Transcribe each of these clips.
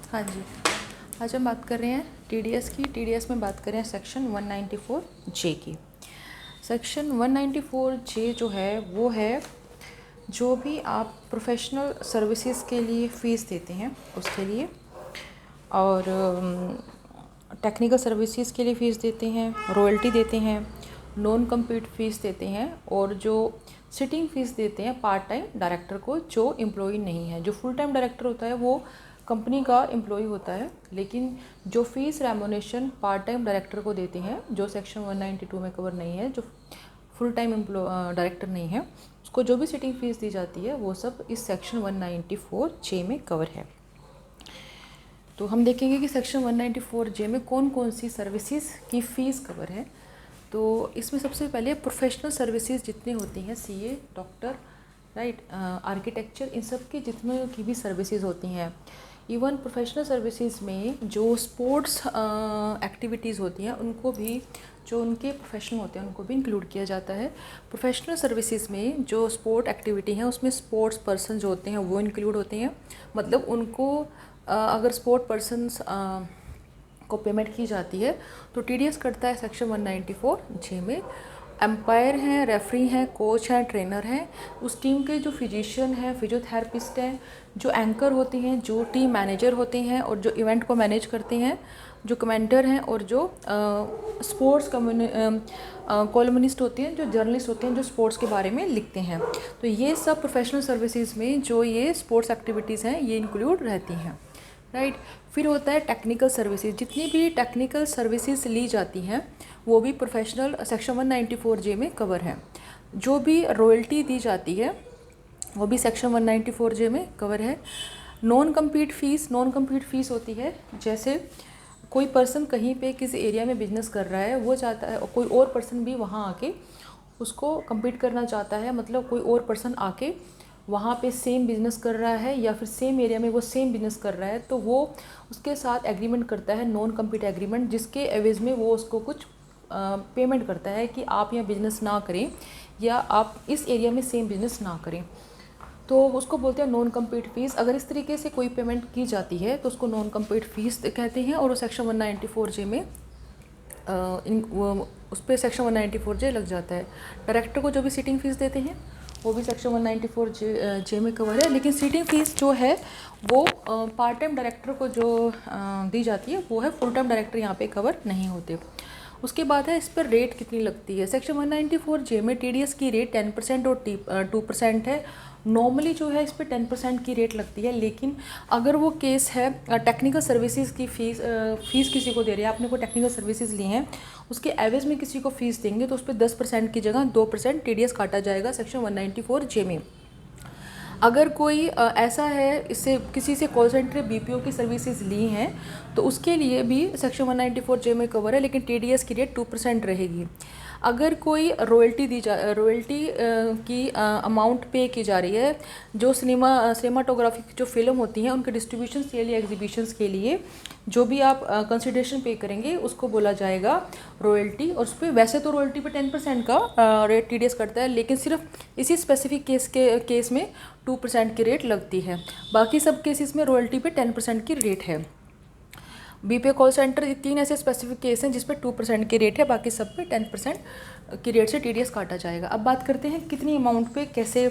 हाँ जी, आज हम बात कर रहे हैं टीडीएस की। टीडीएस में बात करें सेक्शन 194 जे की। सेक्शन 194 जे जो है वो है जो भी आप प्रोफेशनल सर्विसेज के लिए फ़ीस देते हैं उसके लिए, और टेक्निकल सर्विसेज के लिए फ़ीस देते हैं, रॉयल्टी देते हैं, नॉन कम्पीट फ़ीस देते हैं, और जो सिटिंग फ़ीस देते हैं पार्ट टाइम डायरेक्टर को जो एम्प्लॉई नहीं है। जो फुल टाइम डायरेक्टर होता है वो कंपनी का एम्प्लॉई होता है, लेकिन जो fees remuneration part time director को देते हैं जो सेक्शन 192 में कवर नहीं है, जो फुल टाइम डायरेक्टर नहीं है, उसको जो भी सिटिंग फ़ीस दी जाती है वो सब इस सेक्शन 194 जे में कवर है। तो हम देखेंगे कि सेक्शन 194 जे में कौन कौन सी सर्विसेज की फ़ीस कवर है। तो इसमें सबसे पहले प्रोफेशनल सर्विसेज जितनी होती हैं, सीए, डॉक्टर, राइट, आर्किटेक्चर, इन सब की जितने की भी सर्विसेज होती हैं। इवन प्रोफेशनल सर्विसेज में जो स्पोर्ट्स एक्टिविटीज़ होती हैं उनको भी, जो उनके प्रोफेशनल होते हैं उनको भी इंक्लूड किया जाता है। प्रोफेशनल सर्विसेज में जो स्पोर्ट एक्टिविटी हैं उसमें स्पोर्ट्स पर्सन जो होते हैं वो इंक्लूड होते हैं। मतलब उनको अगर स्पोर्ट पर्सनस को पेमेंट की जाती है तो टीडीएस करता है सेक्शन 194 जे में। एम्पायर हैं, रेफरी हैं, कोच हैं, ट्रेनर हैं, उस टीम के जो फिजिशियन हैं, फिजियोथेरेपिस्ट हैं, जो एंकर होते हैं, जो टीम मैनेजर होते हैं और जो इवेंट को मैनेज करते हैं, जो कमेंटर हैं, और जो स्पोर्ट्स कॉलमनिस्ट होते हैं, जो जर्नलिस्ट होते हैं, जो स्पोर्ट्स के बारे में लिखते हैं। तो ये सब प्रोफेशनल सर्विसेज में जो ये स्पोर्ट्स एक्टिविटीज़ हैं ये इंक्लूड रहती हैं, राइट। फिर होता है टेक्निकल सर्विसेज। जितनी भी टेक्निकल सर्विसेज ली जाती हैं वो भी प्रोफेशनल सेक्शन 194 जे में कवर है। जो भी रॉयल्टी दी जाती है वो भी सेक्शन 194 जे में कवर है। नॉन कम्पीट फ़ीस होती है, जैसे कोई पर्सन कहीं पे किसी एरिया में बिजनेस कर रहा है, वो चाहता है कोई और पर्सन भी वहाँ आके उसको कम्पीट करना चाहता है, मतलब कोई और पर्सन आके वहाँ पे सेम बिज़नेस कर रहा है या फिर सेम एरिया में वो सेम बिज़नेस कर रहा है, तो वो उसके साथ एग्रीमेंट करता है, नॉन कम्पीट एग्रीमेंट, जिसके एवज में वो उसको कुछ पेमेंट करता है कि आप यहाँ बिज़नेस ना करें या आप इस एरिया में सेम बिज़नेस ना करें, तो उसको बोलते हैं नॉन कम्पीट फ़ीस। अगर इस तरीके से कोई पेमेंट की जाती है तो उसको नॉन कम्पीट फ़ीस कहते हैं, और वो सेक्शन 194 जे में उस पर सेक्शन 194 जे लग जाता है। डायरेक्टर को जो भी सिटिंग फ़ीस देते हैं वो भी सेक्शन 194 जे में कवर है, लेकिन सिटिंग फ़ीस जो है वो पार्ट टाइम डायरेक्टर को जो दी जाती है वो है, फुल टाइम डायरेक्टर यहाँ पे कवर नहीं होते। उसके बाद है इस पर रेट कितनी लगती है। सेक्शन 194 जे में टीडीएस की रेट 10% और 2% है। नॉर्मली जो है इस पर 10% की रेट लगती है, लेकिन अगर वो केस है टेक्निकल सर्विसेज की फ़ीस किसी को दे रहे हैं, आपने कोई टेक्निकल सर्विसेज ली हैं, उसके एवज में किसी को फ़ीस देंगे तो उस पर 10% की जगह 2% टीडीएस काटा जाएगा सेक्शन 194 जे में। अगर कोई ऐसा है इससे किसी से कॉल सेंटर बीपीओ की सर्विसेज ली हैं तो उसके लिए भी सेक्शन 194 जे में कवर है, लेकिन टीडीएस की रेट 2% रहेगी। अगर कोई रॉयल्टी की अमाउंट पे की जा रही है, जो सिनेमाटोग्राफी की जो फिल्म होती हैं उनके डिस्ट्रीब्यूशन के लिए, एग्जीबिशंस के लिए जो भी आप कंसिडरेशन पे करेंगे उसको बोला जाएगा रॉयल्टी। और उस पर वैसे तो रॉयल्टी पे 10% का रेट टीडीएस करता है, लेकिन सिर्फ इसी स्पेसिफिक केस में 2% की रेट लगती है। बाकी सब केसेस में रॉयल्टी पे 10% की रेट है। बीपीओ कॉल सेंटर 3 ऐसे स्पेसिफिक केस हैं जिस पे 2% की रेट है, बाकी सब पे 10% की रेट से टीडीएस काटा जाएगा। अब बात करते हैं कितनी अमाउंट पे कैसे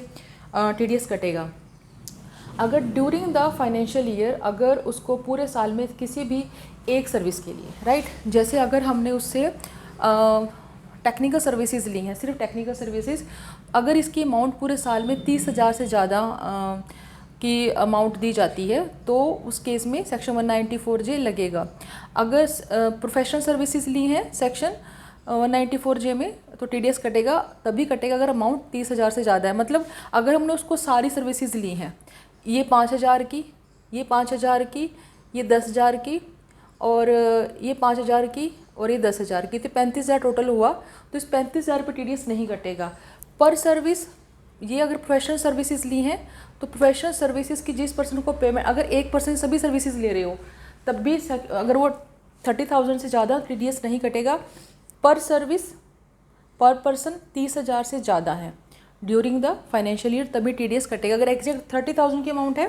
टीडीएस कटेगा। अगर ड्यूरिंग द फाइनेंशियल ईयर, अगर उसको पूरे साल में किसी भी एक सर्विस के लिए, राइट, जैसे अगर हमने उससे टेक्निकल सर्विसेज ली हैं, सिर्फ टेक्निकल सर्विसेज, अगर इसकी अमाउंट पूरे साल में 30,000 से ज़्यादा की अमाउंट दी जाती है तो उस केस में सेक्शन 194 जे लगेगा। अगर प्रोफेशनल सर्विसेज ली हैं सेक्शन 194 जे में तो टीडीएस कटेगा, तभी कटेगा अगर अमाउंट 30,000 से ज़्यादा है। मतलब अगर हमने उसको सारी सर्विसेज ली हैं, ये 5,000 की, ये 5,000 की, ये 10,000 की, और ये 5,000 की, और ये 10,000 की, तो 35,000 टोटल हुआ, तो इस 35,000 पर टीडीएस नहीं कटेगा पर सर्विस। ये अगर प्रोफेशनल सर्विसेज ली हैं तो प्रोफेशनल सर्विसेज की जिस पर्सन को पेमेंट, अगर एक पर्सन सभी सर्विसेज ले रहे हो तब भी अगर वो 30,000 से ज़्यादा टीडीएस नहीं कटेगा। पर सर्विस पर पर्सन 30,000 से ज़्यादा है ड्यूरिंग द फाइनेंशियल ईयर तभी टीडीएस कटेगा। अगर एग्जैक्ट 30,000 की अमाउंट है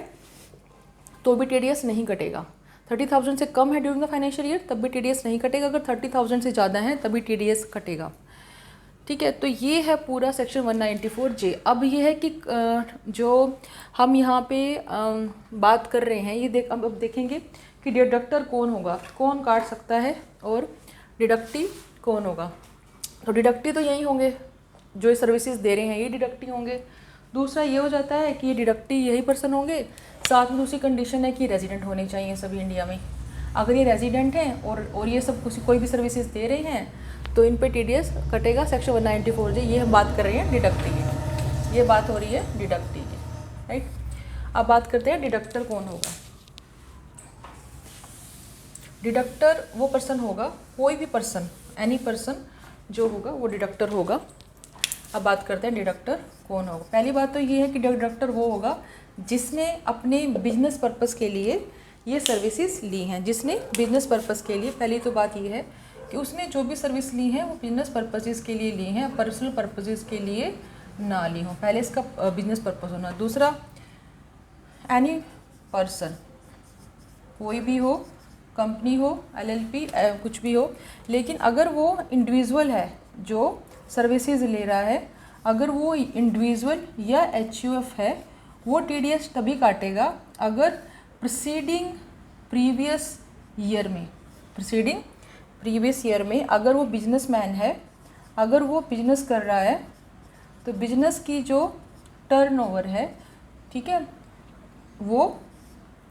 तो भी टीडीएस नहीं कटेगा। 30,000 से कम है ड्यूरिंग द फाइनेंशियल ईयर तब भी TDS नहीं कटेगा, अगर 30,000 से ज़्यादा है तभी TDS कटेगा। ठीक है, तो ये है पूरा सेक्शन 194J। अब ये है कि जो हम यहाँ पे बात कर रहे हैं, ये अब देखेंगे कि डिडक्टर कौन होगा, कौन काट सकता है, और डिडक्टी कौन होगा। तो डिडक्टी तो यही होंगे जो सर्विसेज दे रहे हैं, ये डिडक्टी होंगे। दूसरा ये हो जाता है कि ये डिडक्टी यही पर्सन होंगे। साथ में दूसरी कंडीशन है कि रेजिडेंट होने चाहिए सभी इंडिया में। अगर ये रेजिडेंट हैं और ये सब कोई भी सर्विसेज दे रहे हैं तो इन पे TDS कटेगा सेक्शन 194J। ये हम बात कर रहे हैं डिडक्टी की, ये बात हो रही है डिडक्टी की, राइट। अब बात करते हैं डिडक्टर कौन होगा। डिडक्टर वो पर्सन होगा, कोई भी पर्सन, एनी पर्सन जो होगा वो डिडक्टर होगा। अब बात करते हैं डिडक्टर कौन होगा। पहली बात तो ये है कि डिडक्टर वो होगा जिसने अपने बिजनेस पर्पस के लिए ये सर्विसेज ली हैं, जिसने बिजनेस पर्पस के लिए, पहली तो बात ये है कि उसने जो भी सर्विस ली हैं वो बिजनेस पर्पसेस के लिए ली हैं, पर्सनल पर्पसेस के लिए ना ली हो। पहले इसका बिजनेस पर्पस होना। दूसरा, एनी पर्सन, कोई भी हो, कंपनी हो, LLP, कुछ भी हो, लेकिन अगर वो इंडिविजुअल है जो सर्विसेज ले रहा है, अगर वो इंडिविजुअल या HUF है, वो TDS तभी काटेगा अगर प्रीवियस ईयर में अगर वो बिजनेसमैन है, अगर वो बिजनेस कर रहा है तो बिजनेस की जो टर्नओवर है, ठीक है, वो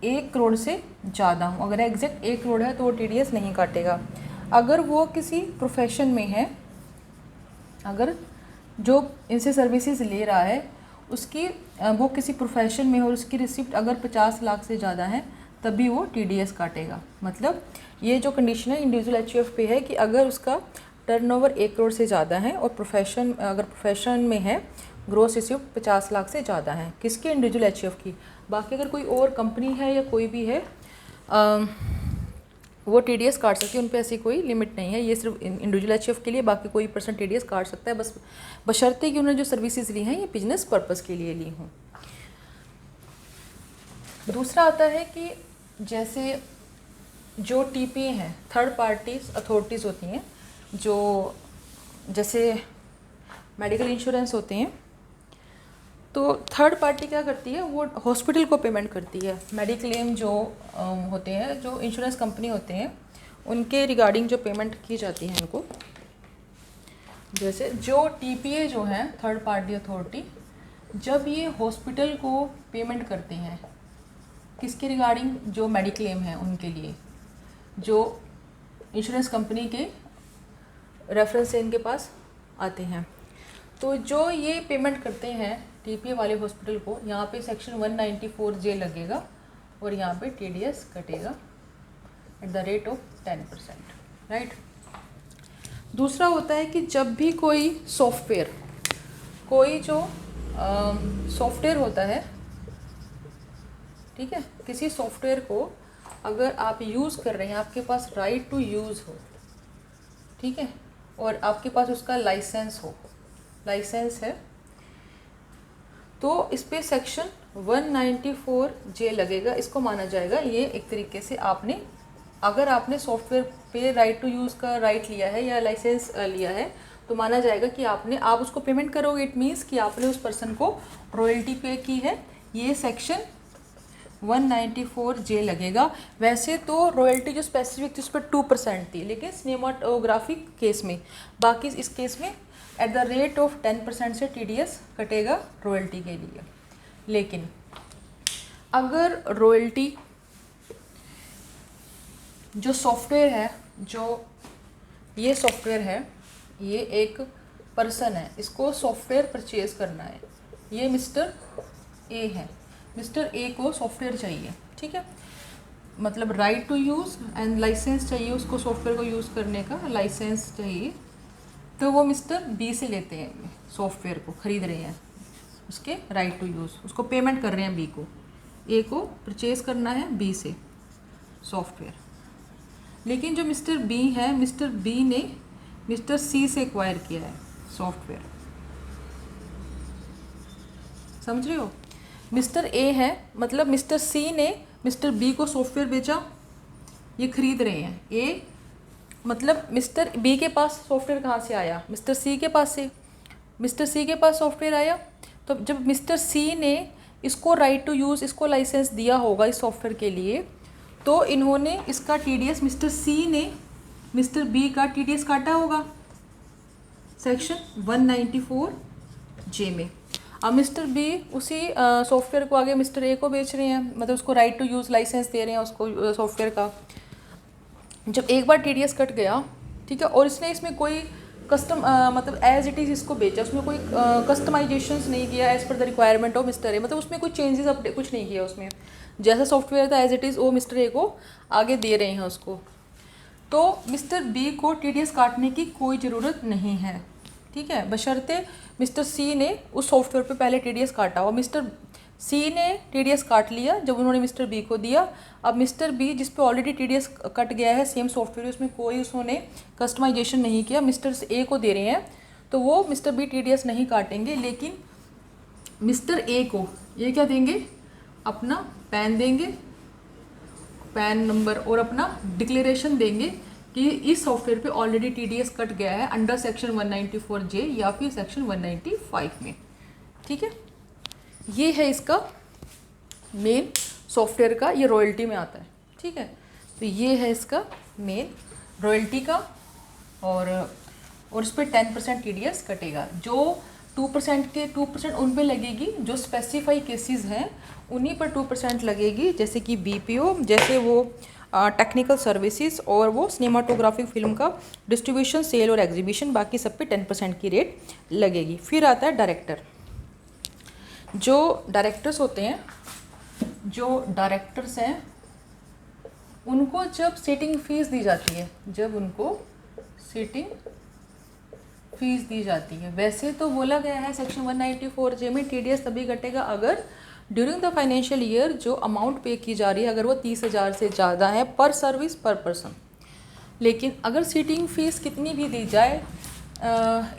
1 करोड़ से ज़्यादा हो। अगर एग्जैक्ट 1 करोड़ है तो वो TDS नहीं काटेगा। अगर वो किसी प्रोफेशन में है, अगर जो इनसे सर्विसेज ले रहा है उसकी वो किसी प्रोफेशन में हो और उसकी रिसिप्ट अगर 50 लाख से ज़्यादा है तभी वो TDS काटेगा। मतलब ये जो कंडीशन है इंडिविजुअल HUF पे है कि अगर उसका टर्नओवर 1 करोड़ से ज़्यादा है और अगर प्रोफेशन में है ग्रोस रिसिप्ट 50 लाख से ज़्यादा है, किसकी, इंडिविजुअल HUF की। बाकी अगर कोई और कंपनी है या कोई भी है वो TDS काट सकती है, उन पे ऐसी कोई लिमिट नहीं है। ये सिर्फ इंडिविजुअल HUF के लिए, बाकी कोई पर्सन TDS काट सकता है, बस बशर्ते कि उन्होंने जो सर्विसेज ली हैं ये बिजनेस पर्पस के लिए ली हों। दूसरा आता है कि जैसे जो TPA हैं, थर्ड पार्टीज अथॉरिटीज़ होती हैं, जो जैसे मेडिकल इंश्योरेंस होते हैं, तो थर्ड पार्टी क्या करती है, वो हॉस्पिटल को पेमेंट करती है। मेडिक्लेम जो होते हैं, जो इंश्योरेंस कंपनी होते हैं, उनके रिगार्डिंग जो पेमेंट की जाती है उनको, जैसे जो TPA जो है थर्ड पार्टी अथॉरिटी, जब ये हॉस्पिटल को पेमेंट करते हैं किसके रिगार्डिंग, जो मेडिक्लेम है उनके लिए, जो इंश्योरेंस कंपनी के रेफरेंस से इनके पास आते हैं, तो जो ये पेमेंट करते हैं TPA वाले हॉस्पिटल को, यहाँ पे सेक्शन 194J लगेगा और यहाँ पे TDS कटेगा at the rate of 10%, right. दूसरा होता है कि जब भी कोई सॉफ्टवेयर, कोई जो सॉफ्टवेयर होता है, ठीक है, किसी सॉफ्टवेयर को अगर आप यूज़ कर रहे हैं, आपके पास राइट टू यूज़ हो, ठीक है, और आपके पास उसका लाइसेंस है, तो इस पे सेक्शन 194J लगेगा। इसको माना जाएगा ये एक तरीके से अगर आपने सॉफ्टवेयर पे राइट टू यूज़ का राइट लिया है या लाइसेंस लिया है तो माना जाएगा कि आप उसको पेमेंट करोगे। इट मीन्स कि आपने उस पर्सन को रॉयल्टी पे की है, ये सेक्शन 194J लगेगा। वैसे तो रॉयल्टी जो स्पेसिफिक थी उस पर 2% थी, लेकिन सिनेमाटोग्राफिक केस में, बाकी इस केस में एट द रेट ऑफ 10% से TDS कटेगा रॉयल्टी के लिए। लेकिन अगर रॉयल्टी जो सॉफ्टवेयर है, जो ये सॉफ्टवेयर है, ये एक पर्सन है, इसको सॉफ्टवेयर परचेज करना है, ये मिस्टर ए है, मिस्टर ए को सॉफ्टवेयर चाहिए, ठीक है, मतलब right to use and license चाहिए, उसको सॉफ्टवेयर को यूज़ करने का लाइसेंस चाहिए, तो वो मिस्टर बी से लेते हैं, सॉफ्टवेयर को ख़रीद रहे हैं, उसके राइट टू यूज़, उसको पेमेंट कर रहे हैं बी को, ए को परचेज़ करना है बी से सॉफ्टवेयर। लेकिन जो मिस्टर बी है, मिस्टर बी ने मिस्टर सी से एक्वायर किया है सॉफ्टवेयर, समझ रहे हो। मिस्टर ए है, मतलब मिस्टर सी ने मिस्टर बी को सॉफ्टवेयर बेचा, ये खरीद रहे हैं। ए मतलब मिस्टर बी के पास सॉफ्टवेयर कहाँ से आया, मिस्टर सी के पास से। मिस्टर सी के पास सॉफ्टवेयर आया, तो जब मिस्टर सी ने इसको राइट टू यूज़, इसको लाइसेंस दिया होगा इस सॉफ्टवेयर के लिए, तो इन्होंने इसका टीडीएस, मिस्टर सी ने मिस्टर बी का टीडीएस काटा होगा सेक्शन 194 जे में। अब मिस्टर बी उसी सॉफ्टवेयर को आगे मिस्टर ए को बेच रहे हैं, मतलब उसको राइट टू यूज़ लाइसेंस दे रहे हैं उसको सॉफ्टवेयर का। जब एक बार टीडीएस कट गया, ठीक है, और इसने इसमें कोई कस्टम मतलब एज इट इज़ इसको बेचा, उसमें कोई कस्टमाइजेशंस नहीं किया as per the requirement of mister A, मतलब उसमें कोई चेंजेस अपडेट कुछ नहीं किया उसमें, जैसा सॉफ्टवेयर था एज इट इज़ वो मिस्टर ए को आगे दे रहे हैं उसको, तो मिस्टर बी को टीडीएस काटने की कोई ज़रूरत नहीं है, ठीक है, बशर्ते मिस्टर सी ने उस सॉफ्टवेयर पे पहले टीडीएस काटा हो। मिस्टर सी ने टीडीएस काट लिया जब उन्होंने मिस्टर बी को दिया। अब मिस्टर बी जिस पे ऑलरेडी टीडीएस कट गया है सेम सॉफ्टवेयर, उसमें कोई उसने कस्टमाइजेशन नहीं किया, मिस्टर ए को दे रहे हैं, तो वो मिस्टर बी टीडीएस नहीं काटेंगे, लेकिन मिस्टर ए को ये क्या देंगे, अपना पैन देंगे, पैन नंबर और अपना डिक्लेरेशन देंगे कि इस सॉफ्टवेयर पे ऑलरेडी टीडीएस कट गया है अंडर सेक्शन 194 जे या फिर सेक्शन 195 में, ठीक है। ये है इसका मेन सॉफ्टवेयर का, ये रॉयल्टी में आता है, ठीक है। तो ये है इसका मेन रॉयल्टी का, और इस पर 10% टीडीएस कटेगा। जो 2% के 2% उन पे लगेगी जो स्पेसिफाई केसेस हैं, उन्हीं पर 2% लगेगी, जैसे कि बीपीओ, जैसे वो टेक्निकल सर्विसेज और वो सिनेमाटोग्राफिक फिल्म का डिस्ट्रीब्यूशन, सेल और एग्जीबिशन, बाकी सब पे 10% की रेट लगेगी। फिर आता है डायरेक्टर। जो डायरेक्टर्स होते हैं, जो डायरेक्टर्स हैं, उनको जब सीटिंग फीस दी जाती है, जब उनको सीटिंग फीस दी जाती है, वैसे तो बोला गया है सेक्शन 194 जे में टीडीएस तभी कटेगा अगर ड्यूरिंग द फाइनेंशियल ईयर जो अमाउंट पे की जा रही है अगर वो 30,000 से ज़्यादा है पर सर्विस पर पर्सन। लेकिन अगर सीटिंग फीस कितनी भी दी जाए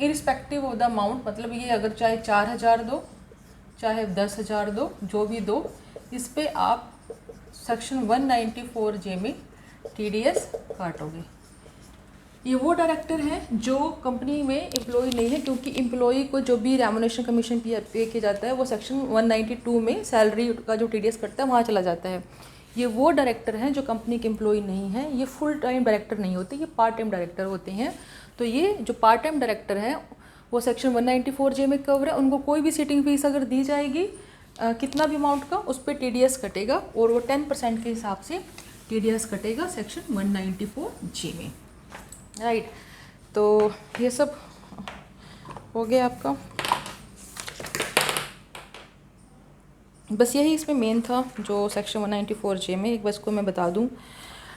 इरिस्पेक्टिव ऑफ द अमाउंट, मतलब ये अगर चाहे 4,000 दो चाहे 10,000 दो, जो भी दो, इस पे आप सेक्शन 194 जे में टीडीएस काटोगे। ये वो डायरेक्टर हैं जो कंपनी में एम्प्लॉय नहीं है, क्योंकि एम्प्लॉय को जो भी रेम्युनरेशन कमीशन पे किया जाता है वो सेक्शन 192 में सैलरी का जो टीडीएस कटता है वहाँ चला जाता है। ये वो डायरेक्टर हैं जो कंपनी के एम्प्लॉय नहीं हैं, ये फुल टाइम डायरेक्टर नहीं होते, ये पार्ट टाइम डायरेक्टर होते हैं। तो ये जो पार्ट टाइम डायरेक्टर हैं वो सेक्शन 194 जे में कवर है, उनको कोई भी सीटिंग फीस अगर दी जाएगी कितना भी अमाउंट का, उस पर टीडीएस कटेगा और वो 10% के हिसाब से टीडीएस कटेगा सेक्शन 194 जे में, राइट। तो ये सब हो गया आपका, बस यही इसमें मेन था जो सेक्शन 194 जे में। एक बस को मैं बता दूं,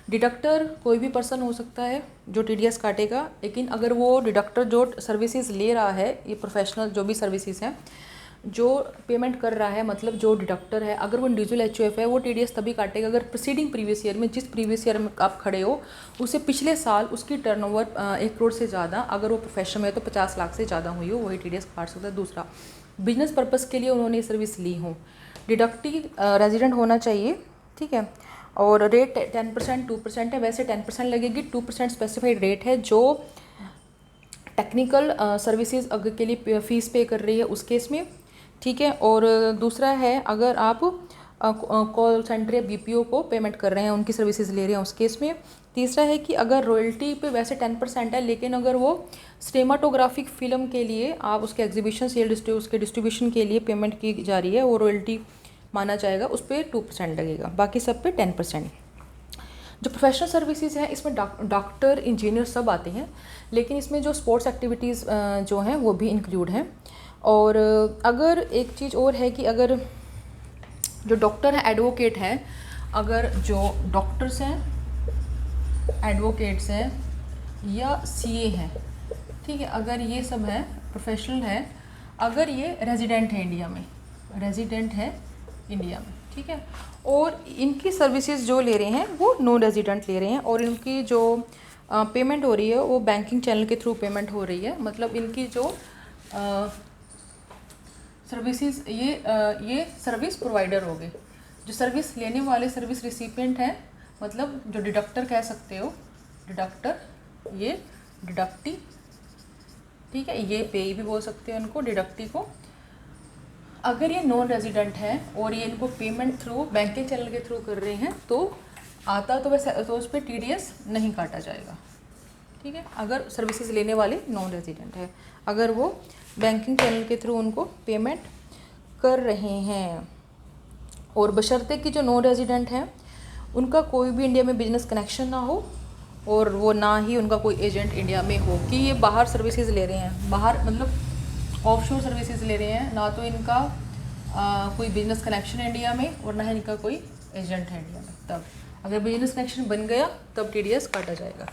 डिडक्टर कोई भी पर्सन हो सकता है जो टीडीएस काटेगा, लेकिन अगर वो डिडक्टर जो सर्विसेज ले रहा है, ये प्रोफेशनल जो भी सर्विसेज हैं जो पेमेंट कर रहा है, मतलब जो डिडक्टर है, अगर वो इंडिविजुअल एचयूएफ है वो टीडीएस तभी काटेगा अगर प्रीसीडिंग प्रीवियस ईयर में, जिस प्रीवियस ईयर में आप खड़े हो उससे पिछले साल उसकी टर्नओवर 1 करोड़ से ज़्यादा, अगर वो प्रोफेशन में है तो 50 लाख से ज़्यादा हुई हो, वही टीडीएस काट सकता है। दूसरा, बिजनेस पर्पज़ के लिए उन्होंने ये सर्विस ली हो, डिडक्टी रेजिडेंट होना चाहिए, ठीक है, और रेट 10% 2% है, वैसे 10% लगेगी, 2% स्पेसिफाइड रेट है जो टेक्निकल सर्विसेज अगर के लिए फ़ीस पे कर रही है उस केस में, ठीक है। और दूसरा है अगर आप कॉल सेंटर या बीपीओ को पेमेंट कर रहे हैं, उनकी सर्विसेज ले रहे हैं, उस केस में। तीसरा है कि अगर रॉयल्टी पे वैसे 10% है, लेकिन अगर वो सिनेमाटोग्राफिक फ़िल्म के लिए आप उसके एग्जीबिशन सेल उसके डिस्ट्रीब्यूशन के लिए पेमेंट की जा रही है, वो रॉयल्टी माना जाएगा, उस पर 2% लगेगा, बाकी सब पे 10%। जो प्रोफेशनल सर्विसेज हैं इसमें डॉक्टर, इंजीनियर सब आते हैं, लेकिन इसमें जो स्पोर्ट्स एक्टिविटीज़ जो हैं वो भी इंक्लूड हैं। और अगर एक चीज़ और है कि अगर जो डॉक्टर हैं, एडवोकेट हैं, अगर जो डॉक्टर्स हैं, एडवोकेट्स हैं या सीए हैं, ठीक है, अगर ये सब हैं प्रोफेशनल हैं, अगर ये रेजिडेंट है इंडिया में, रेजिडेंट है इंडिया में, ठीक है, और इनकी सर्विसेज जो ले रहे हैं वो नॉन रेजिडेंट ले रहे हैं, और इनकी जो पेमेंट हो रही है वो बैंकिंग चैनल के थ्रू पेमेंट हो रही है, मतलब इनकी जो सर्विसेज ये सर्विस प्रोवाइडर हो गए, जो सर्विस लेने वाले सर्विस रिसिपिएंट हैं मतलब जो डिडक्टर कह सकते हो, डिडक्टर, ये डिडक्टी, ठीक है, ये पेई भी बोल सकते हो इनको, डिडक्टी को। अगर ये नॉन रेजिडेंट है और ये इनको पेमेंट थ्रू बैंकिंग चैनल के थ्रू कर रहे हैं तो आता तो वैसे तो उस पर TDS नहीं काटा जाएगा, ठीक है, अगर सर्विसेज लेने वाले नॉन रेजिडेंट है, अगर वो बैंकिंग चैनल के थ्रू उनको पेमेंट कर रहे हैं। और बशर्ते कि जो नॉन रेजिडेंट हैं उनका कोई भी इंडिया में बिजनेस कनेक्शन ना हो और वो ना ही उनका कोई एजेंट इंडिया में हो, कि ये बाहर सर्विसेज ले रहे हैं, बाहर मतलब ऑफशोर सर्विसेज ले रहे हैं, ना तो इनका कोई बिजनेस कनेक्शन है इंडिया में और ना ही इनका कोई एजेंट है इंडिया में। तब अगर बिजनेस कनेक्शन बन गया तब TDS काटा जाएगा।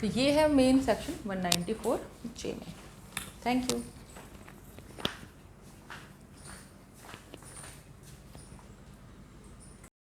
तो ये है मेन सेक्शन 194J में। Thank you.